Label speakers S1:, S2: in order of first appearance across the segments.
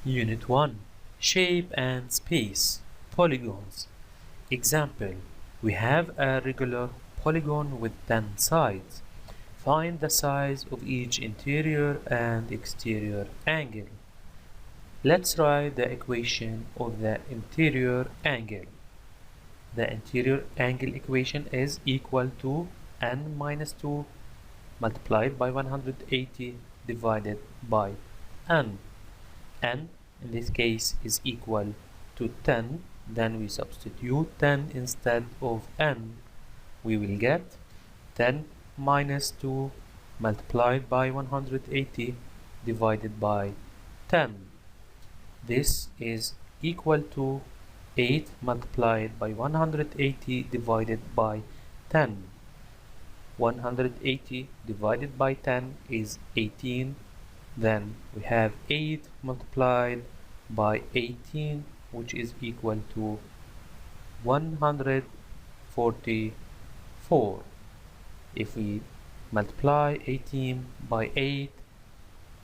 S1: Unit 1. Shape and Space. Polygons. Example. We have a regular polygon with 10 sides. Find the size of each interior and exterior angle. Let's write the equation of the interior angle. The interior angle equation is equal to n minus 2 multiplied by 180 divided by n. N in this case is equal to 10, then we substitute 10 instead of n. We will get 10 minus 2 multiplied by 180 divided by 10. This is equal to 8 multiplied by 180 divided by 10. 180 divided by 10 is 18. Then we have 8 multiplied by 18, which is equal to 144. If we multiply 18 by 8,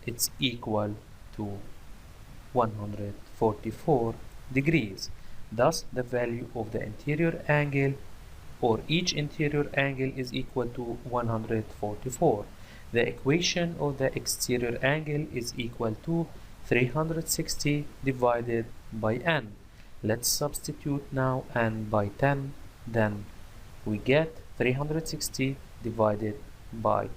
S1: it's equal to 144 degrees. Thus, the value of the interior angle or each interior angle is equal to 144. The equation of the exterior angle is equal to 360 divided by n. Let's substitute now n by 10. Then we get 360 divided by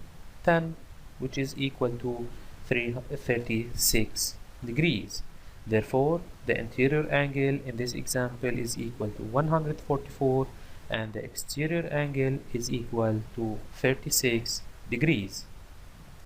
S1: 10, which is equal to 36 degrees. Therefore, the interior angle in this example is equal to 144 and the exterior angle is equal to 36 degrees.